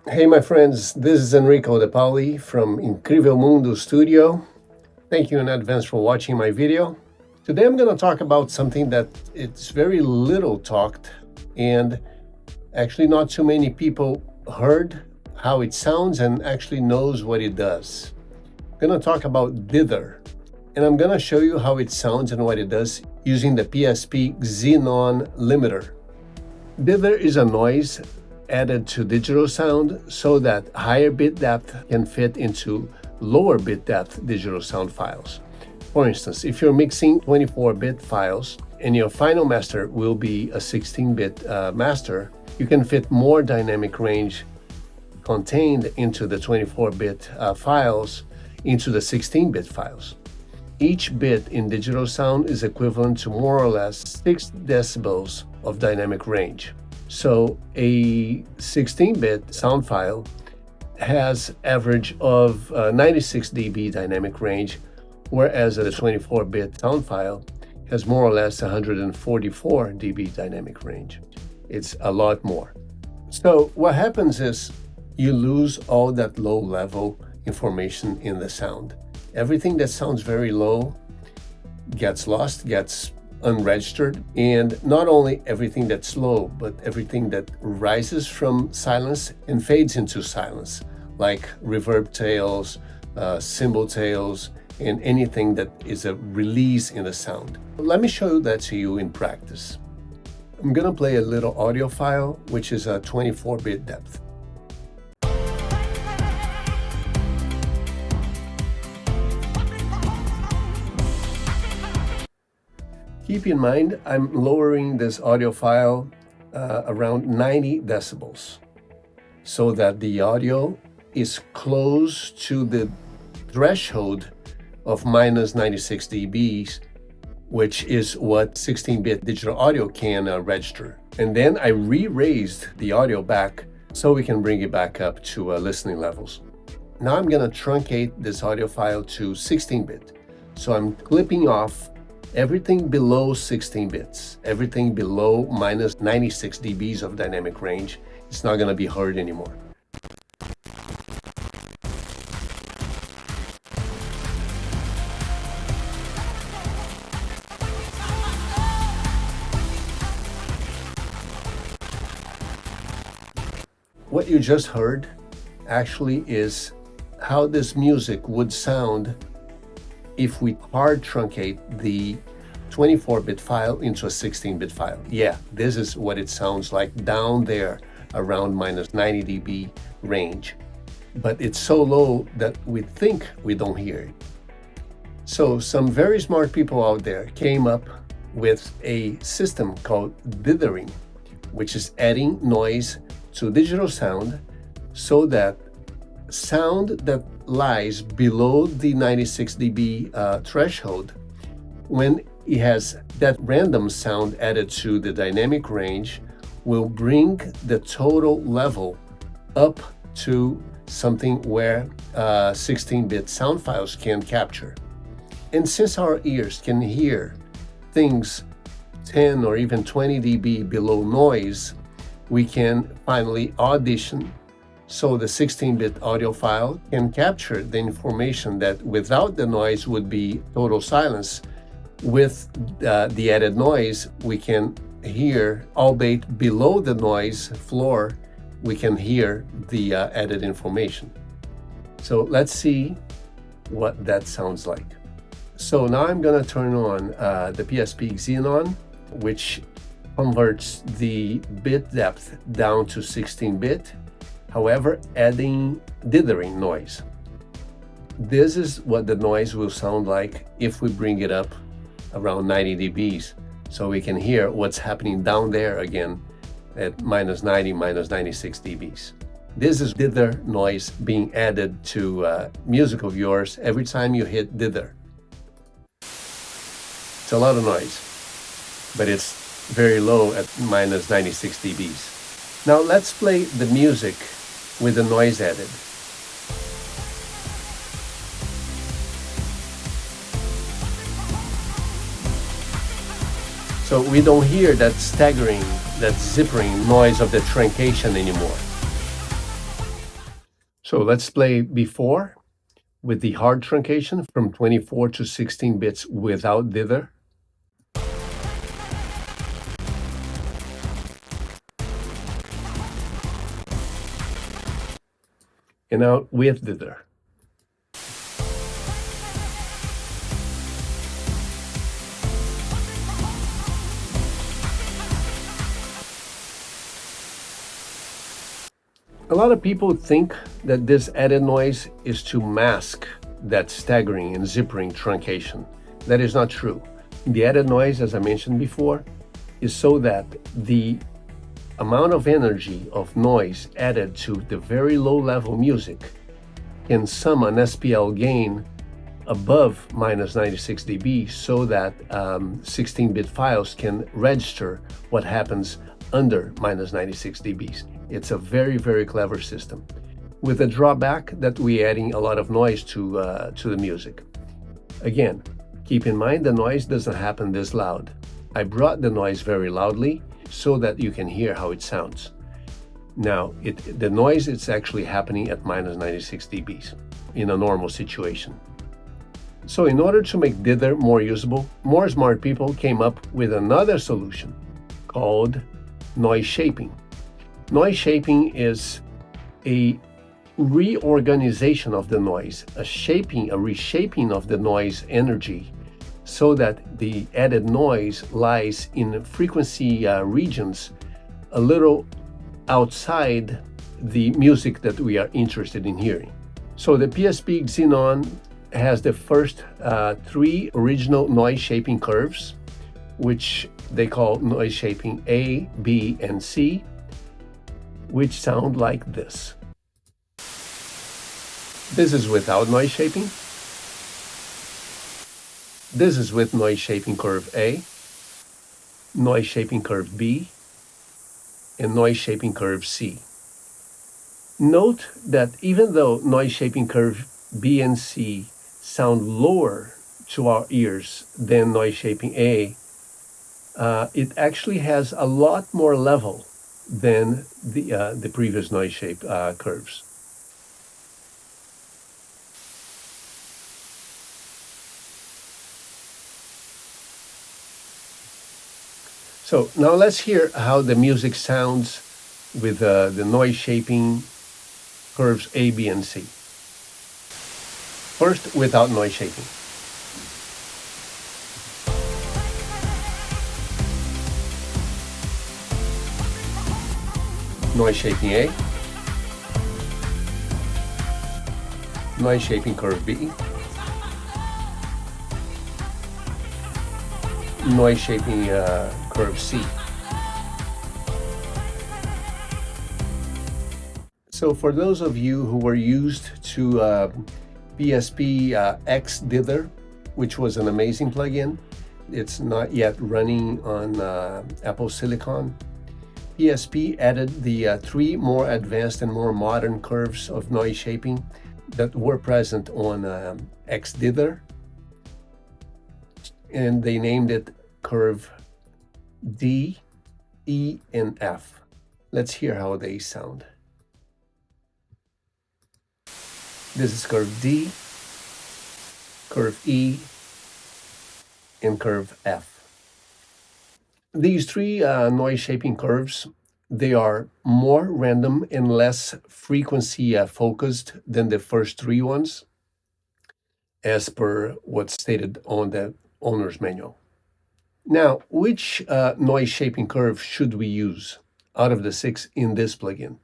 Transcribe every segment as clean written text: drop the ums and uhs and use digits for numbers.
Hey my friends, this is Enrico De Paoli from Incrível Mundo Studio. Thank you in advance for watching my video. Today I'm going to talk about something that it's very little talked and actually not too many people heard how it sounds and actually knows what it does. I'm going to talk about dither, and I'm going to show you how it sounds and what it does using the PSP Xenon limiter. Dither is a noise added to digital sound so that higher bit depth can fit into lower bit depth digital sound files. For instance, if you're mixing 24-bit files and your final master will be a 16-bit master, you can fit more dynamic range contained into the 24-bit files into the 16-bit files. Each bit in digital sound is equivalent to more or less 6 decibels of dynamic range. So a 16-bit sound file has average of 96 dB dynamic range, whereas a 24-bit sound file has more or less 144 dB dynamic range. It's a lot more. So what happens is you lose all that low-level information in the sound. Everything that sounds very low gets lost, gets unregistered, and not only everything that's low, but everything that rises from silence and fades into silence, like reverb tails, cymbal tails, and anything that is a release in the sound. Let me show that to you in practice. I'm gonna play a little audio file, which is a 24-bit depth. Keep in mind, I'm lowering this audio file around 90 decibels so that the audio is close to the threshold of minus 96 dBs, which is what 16-bit digital audio can register. And then I re-raised the audio back so we can bring it back up to listening levels. Now I'm gonna truncate this audio file to 16-bit. So I'm clipping off everything below 16 bits, everything below minus 96 dBs of dynamic range, it's not going to be heard anymore. What you just heard actually is how this music would sound if we hard truncate the 24-bit file into a 16-bit file. Yeah, this is what it sounds like down there around minus 90 dB range. But it's so low that we think we don't hear it. So some very smart people out there came up with a system called dithering, which is adding noise to digital sound so that sound that lies below the 96 dB threshold, when it has that random sound added to the dynamic range, will bring the total level up to something where 16-bit sound files can capture. And since our ears can hear things 10 or even 20 dB below noise, we can finally audition so the 16-bit audio file can capture the information that without the noise would be total silence. With the added noise, we can hear, albeit below the noise floor, we can hear the added information. So let's see what that sounds like. So now I'm going to turn on the PSP Xenon, which converts the bit depth down to 16-bit. However, adding dithering noise. This is what the noise will sound like if we bring it up around 90 dBs, so we can hear what's happening down there again at minus 90, minus 96 dBs. This is dither noise being added to music of yours every time you hit dither. It's a lot of noise, but it's very low at minus 96 dBs. Now let's play the music with the noise added. So we don't hear that staggering, that zippering noise of the truncation anymore. So let's play before with the hard truncation from 24 to 16 bits without dither. And now with dither. A lot of people think that this added noise is to mask that staggering and zippering truncation. That is not true. The added noise, as I mentioned before, is so that the amount of energy of noise added to the very low level music can sum an SPL gain above minus 96 dB so that 16-bit files can register what happens under minus 96 dBs. It's a very, very clever system, with a drawback that we're adding a lot of noise to the music. Again, keep in mind the noise doesn't happen this loud. I brought the noise very loudly so that you can hear how it sounds. Now, the noise is actually happening at minus 96 dBs in a normal situation. So in order to make dither more usable, more smart people came up with another solution called noise shaping. Noise shaping is a reorganization of the noise, a reshaping of the noise energy so that the added noise lies in frequency regions a little outside the music that we are interested in hearing. So the PSP Xenon has the first 3 original noise shaping curves, which they call noise shaping A, B, and C, which sound like this. This is without noise shaping. This is with noise shaping curve A, noise shaping curve B, and noise shaping curve C. Note that even though noise shaping curve B and C sound lower to our ears than noise shaping A, it actually has a lot more level than the previous noise shape curves. So now let's hear how the music sounds with the noise shaping curves A, B, and C. First, without noise shaping. Noise shaping A, noise shaping curve B, noise shaping curve C. So for those of you who were used to PSP X Dither, which was an amazing plugin, it's not yet running on Apple Silicon. PSP added the 3 more advanced and more modern curves of noise shaping that were present on X Dither, and they named it curve D, E, and F. Let's hear how they sound. This is curve D, curve E, and curve F. These 3 noise shaping curves, they are more random and less frequency focused than the first 3 ones, as per what's stated on the owner's manual. Now, which noise shaping curve should we use out of the 6 in this plugin?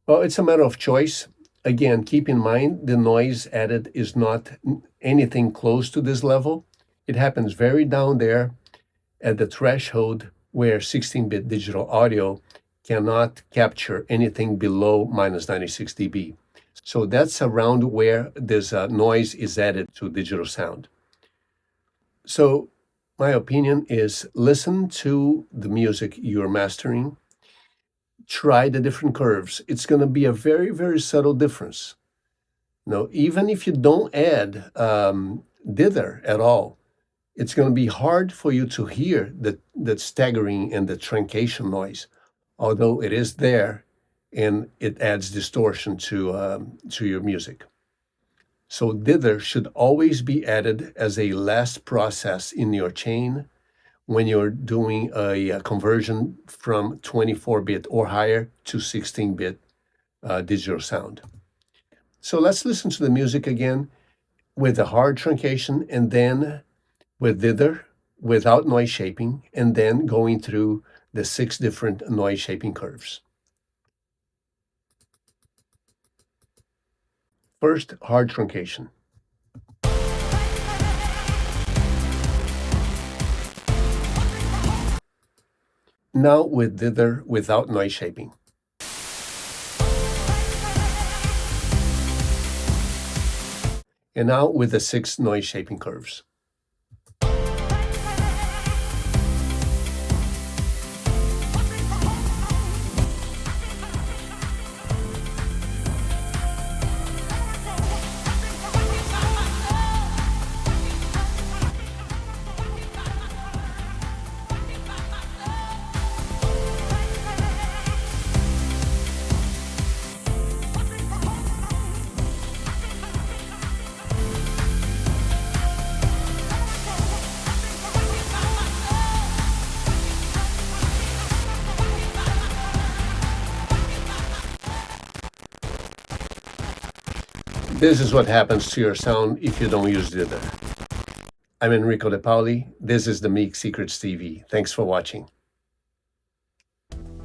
Well, it's a matter of choice. Again, keep in mind the noise added is not anything close to this level. It happens very down there at the threshold where 16-bit digital audio cannot capture anything below minus 96 dB. So that's around where this noise is added to digital sound. So my opinion is listen to the music you're mastering, try the different curves. It's going to be a very, very subtle difference. Now, even if you don't add dither at all, it's going to be hard for you to hear the staggering and the truncation noise. Although it is there, and it adds distortion to your music. So dither should always be added as a last process in your chain when you're doing a conversion from 24-bit or higher to 16-bit digital sound. So let's listen to the music again with a hard truncation, and then with dither without noise shaping, and then going through the 6 different noise shaping curves. First, hard truncation. Now with dither without noise shaping. And now with the 6 noise shaping curves. This is what happens to your sound if you don't use dither. I'm Enrico De Paoli. This is the Mix Secrets TV. Thanks for watching.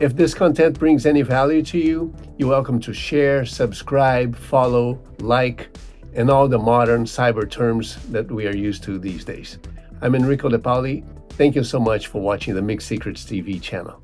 If this content brings any value to you, you're welcome to share, subscribe, follow, like, and all the modern cyber terms that we are used to these days. I'm Enrico De Paoli. Thank you so much for watching the Mix Secrets TV channel.